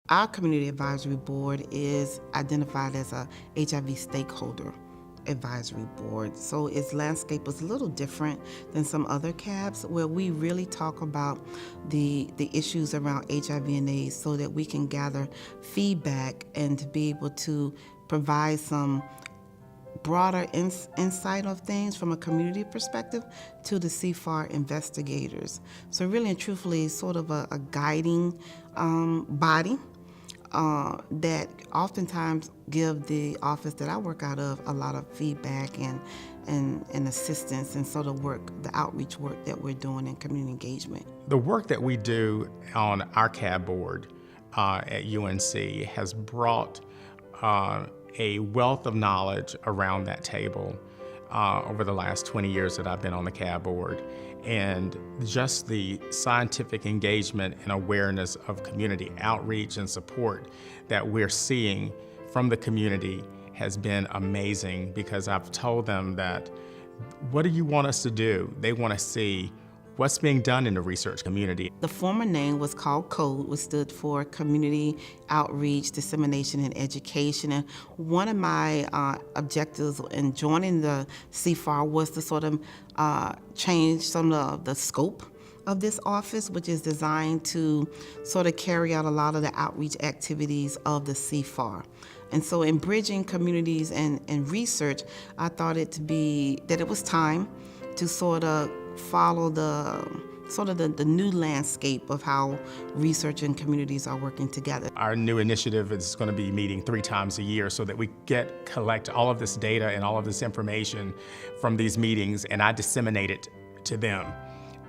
Our Community Advisory Board is identified as a HIV stakeholder advisory board. So its landscape is a little different than some other CABs, where we really talk about the issues around HIV and AIDS so that we can gather feedback and to be able to provide some broader insight of things from a community perspective to the CFAR investigators. So really and truthfully, it's sort of a guiding body that oftentimes give the office that I work out of a lot of feedback and assistance and sort of work, the outreach work that we're doing in community engagement. The work that we do on our CAB board at UNC has brought a wealth of knowledge around that table over the last 20 years that I've been on the CAB board. And just the scientific engagement and awareness of community outreach and support that we're seeing from the community has been amazing, because I've told them that, what do you want us to do? They want to see what's being done in the research community. The former name was called CODE, which stood for Community Outreach, Dissemination, and Education. And one of my objectives in joining the CFAR was to sort of change some of the scope of this office, which is designed to sort of carry out a lot of the outreach activities of the CFAR. And so in bridging communities and research, I thought it was time to sort of follow the new landscape of how research and communities are working together. Our new initiative is going to be meeting 3 times a year so that we collect all of this data and all of this information from these meetings, and I disseminate it to them.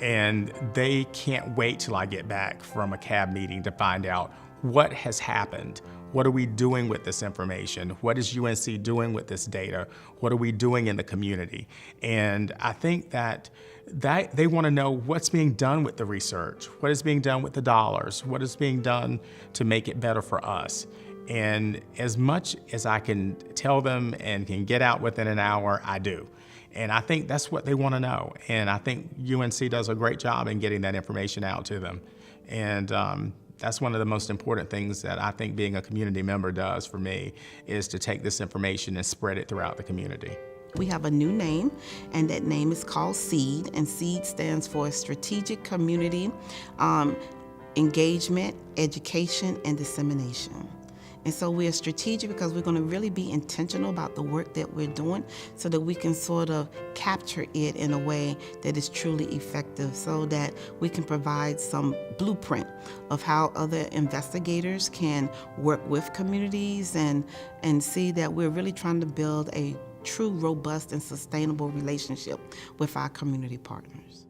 And they can't wait till I get back from a CAB meeting to find out what has happened. What are we doing with this information? What is UNC doing with this data? What are we doing in the community? And I think that they want to know what's being done with the research, what is being done with the dollars, what is being done to make it better for us. And as much as I can tell them and can get out within an hour, I do. And I think that's what they want to know. And I think UNC does a great job in getting that information out to them. And that's one of the most important things that I think being a community member does for me, is to take this information and spread it throughout the community. We have a new name, and that name is called SEED, and SEED stands for Strategic Community Engagement, Education, and Dissemination. And so we're strategic because we're going to really be intentional about the work that we're doing so that we can sort of capture it in a way that is truly effective, so that we can provide some blueprint of how other investigators can work with communities and see that we're really trying to build a true, robust, and sustainable relationship with our community partners.